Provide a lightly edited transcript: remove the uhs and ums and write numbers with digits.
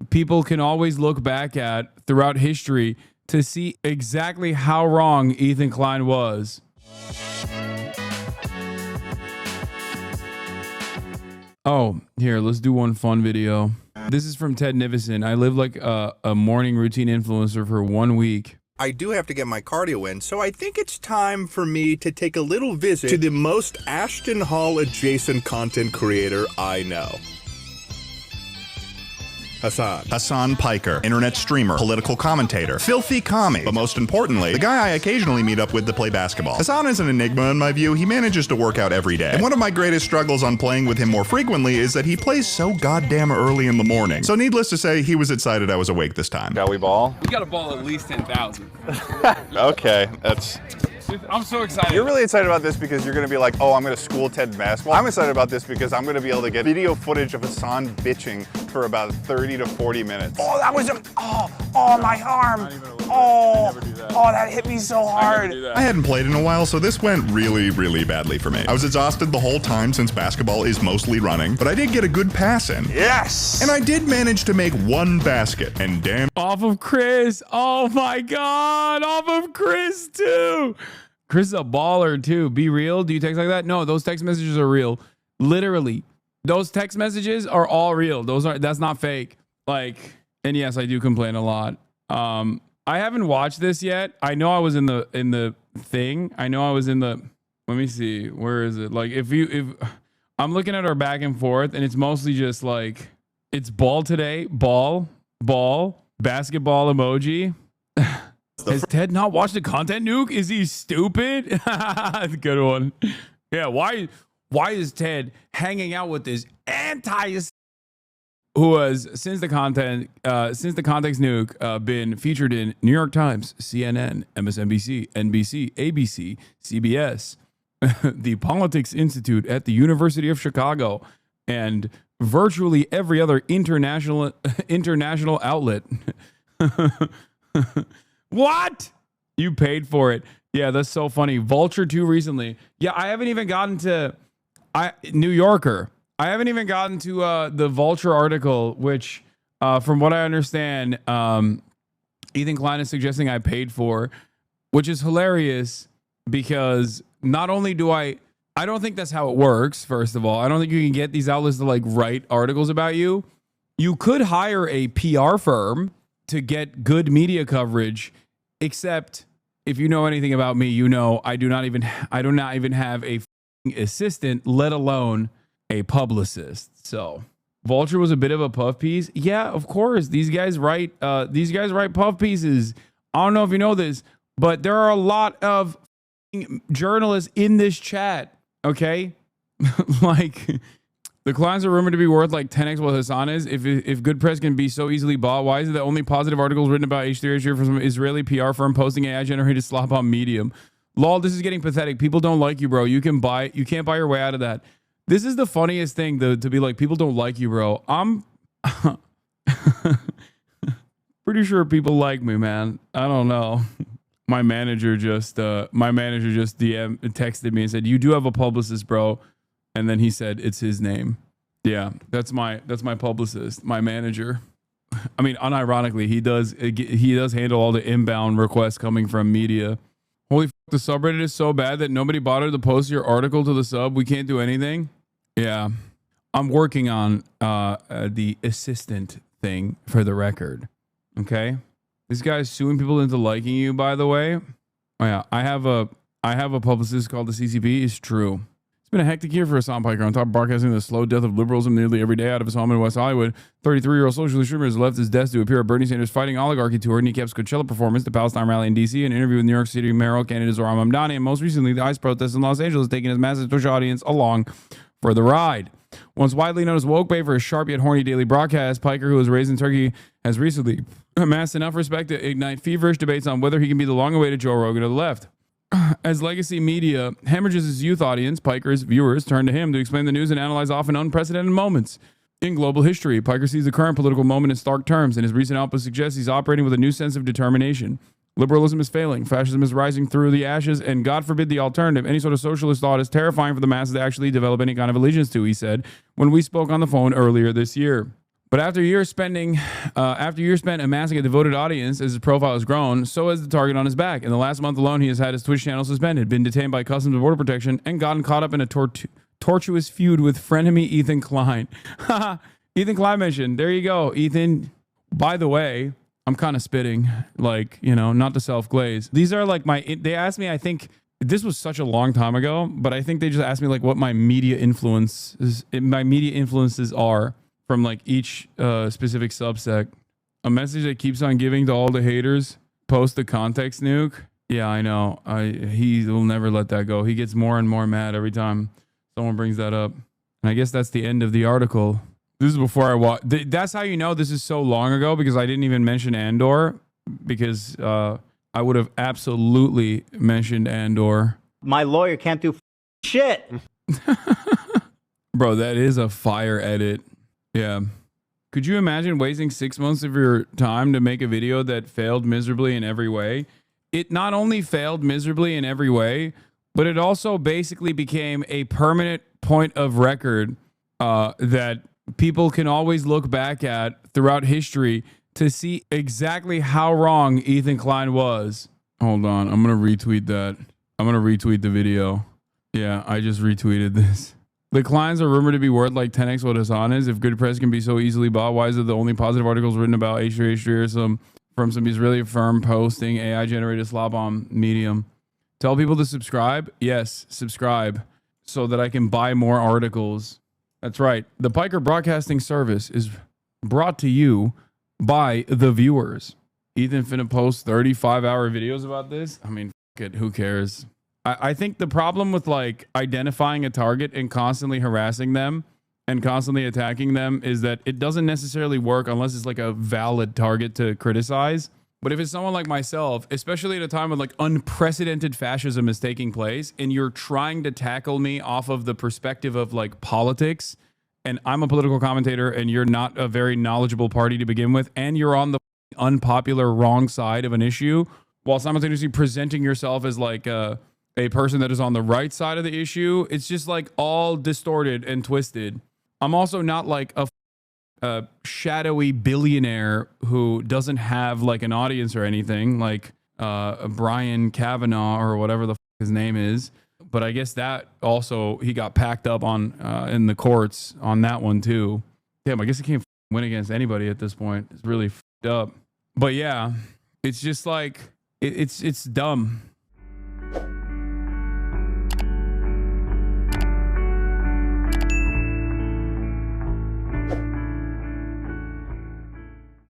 people can always look back at throughout history to see exactly how wrong Ethan Klein was. Oh, here, let's do one fun video. This is from Ted Nivison. I live like a morning routine influencer for 1 week. I do have to get my cardio in, so I think it's time for me to take a little visit to the most Ashton Hall adjacent content creator I know. Hasan Piker, internet streamer, political commentator, filthy commie, but most importantly, the guy I occasionally meet up with to play basketball. Hasan is an enigma in my view. He manages to work out every day. And one of my greatest struggles on playing with him more frequently is that he plays so goddamn early in the morning. So needless to say, he was excited I was awake this time. Shall we ball? We got to ball at least 10,000. Okay, that's... I'm so excited. You're really excited about this because you're going to be like, oh, I'm going to school Ted basketball. I'm excited about this because I'm going to be able to get video footage of Hasan bitching for about 30 to 40 minutes. Oh, that was my arm. That hit me so hard. I hadn't played in a while, so this went really, really badly for me. I was exhausted the whole time since basketball is mostly running, but I did get a good pass in. Yes! And I did manage to make one basket, and damn. Off of Chris. Oh my God. Off of Chris too. Chris is a baller too. Be real. Do you text like that? No, those text messages are real. Literally. Those text messages are all real. That's not fake. Like, and yes, I do complain a lot. I haven't watched this yet. I know I was in the thing. I know I was in the, let me see. Where is it? Like if I'm looking at our back and forth and it's mostly just like, it's ball today, ball, basketball emoji. Has Ted not watched the content, Nuke? Is he stupid? Good one. Yeah, why is Ted hanging out with this who has since the context Nuke been featured in New York Times, CNN, MSNBC, NBC, ABC, CBS, the Politics Institute at the University of Chicago, and virtually every other international outlet. What? You paid for it. Yeah, that's so funny. Vulture 2 recently. Yeah, I haven't even gotten to New Yorker. I haven't even gotten to the Vulture article, which from what I understand, Ethan Klein is suggesting I paid for, which is hilarious because not only do I don't think that's how it works, first of all. I don't think you can get these outlets to like write articles about you. You could hire a PR firm to get good media coverage, except if you know anything about me, you know I do not even have a assistant, let alone a publicist. So Vulture was a bit of a puff piece. Yeah, of course. These guys write puff pieces. I don't know if you know this, but there are a lot of journalists in this chat. Okay, like. The Kleins are rumored to be worth like 10x what Hasan is. If good press can be so easily bought, why is it the only positive articles written about H3H from some Israeli PR firm posting AI-generated slop on Medium? Lol, this is getting pathetic. People don't like you, bro. You can't buy your way out of that. This is the funniest thing, though, to be like, people don't like you, bro. I'm pretty sure people like me, man. I don't know. My manager just texted me and said, "You do have a publicist, bro." And then he said, it's his name. Yeah, that's my publicist, my manager. I mean, unironically, he does handle all the inbound requests coming from media. Holy fuck, the subreddit is so bad that nobody bothered to post your article to the sub. We can't do anything. Yeah, I'm working on the assistant thing for the record. Okay, this guy's suing people into liking you, by the way. Oh yeah, I have a publicist called the CCP. It's true. It's been a hectic year for Hasan Piker. On top of broadcasting the slow death of liberalism nearly every day out of his home in West Hollywood, 33-year-old socialist streamer has left his desk to appear at Bernie Sanders' Fighting Oligarchy tour, kneecaps Coachella performance, the Palestine rally in D.C., an interview with New York City mayoral candidate Zohran Mamdani, and most recently, the ICE protests in Los Angeles, taking his massive Twitch audience along for the ride. Once widely known as Woke Bay for his sharp yet horny daily broadcast, Piker, who was raised in Turkey, has recently amassed enough respect to ignite feverish debates on whether he can be the long-awaited Joe Rogan of the left. As legacy media hemorrhages his youth audience, Piker's viewers turn to him to explain the news and analyze often unprecedented moments in global history. Piker sees the current political moment in stark terms, and his recent output suggests he's operating with a new sense of determination. Liberalism is failing, fascism is rising through the ashes, and God forbid the alternative. Any sort of socialist thought is terrifying for the masses to actually develop any kind of allegiance to, he said when we spoke on the phone earlier this year. But after years spent amassing a devoted audience as his profile has grown, so has the target on his back. In the last month alone, he has had his Twitch channel suspended, been detained by Customs and Border Protection, and gotten caught up in a tortuous feud with frenemy Ethan Klein. Ethan Klein mentioned. There you go, Ethan. By the way, I'm kind of spitting, like, you know, not to self-glaze. These are like they asked me, I think, this was such a long time ago, but I think they just asked me like what my media influences are from like each specific subsect. A message that keeps on giving to all the haters. Post the context nuke. Yeah, I know. He will never let that go. He gets more and more mad every time someone brings that up. And I guess that's the end of the article. This is before I watch. That's how you know this is so long ago, because I didn't even mention Andor, because I would have absolutely mentioned Andor. My lawyer can't do shit. Bro, that is a fire edit. Yeah. Could you imagine wasting 6 months of your time to make a video that failed miserably in every way? It not only failed miserably in every way, but it also basically became a permanent point of record that people can always look back at throughout history to see exactly how wrong Ethan Klein was. Hold on. I'm going to retweet that. I'm going to retweet the video. Yeah, I just retweeted this. The Kleins are rumored to be worth like 10x what Hasan is. If good press can be so easily bought, why is it the only positive articles written about H3 or from some Israeli firm posting AI generated slop on Medium? Tell people to subscribe. Yes, subscribe so that I can buy more articles. That's right. The Piker Broadcasting Service is brought to you by the viewers. Ethan finna post 35-hour videos about this. I mean, f it, who cares? I think the problem with like identifying a target and constantly harassing them and constantly attacking them is that it doesn't necessarily work unless it's like a valid target to criticize. But if it's someone like myself, especially at a time when like unprecedented fascism is taking place and you're trying to tackle me off of the perspective of like politics, and I'm a political commentator and you're not a very knowledgeable party to begin with, and you're on the unpopular wrong side of an issue while simultaneously presenting yourself as like a person that is on the right side of the issue, it's just like all distorted and twisted. I'm also not like a shadowy billionaire who doesn't have like an audience or anything, like Brian Kavanaugh or whatever the his name is. But I guess that also he got packed up on in the courts on that one too. Damn, I guess he can't win against anybody at this point. It's really up. But yeah, it's just like it's dumb.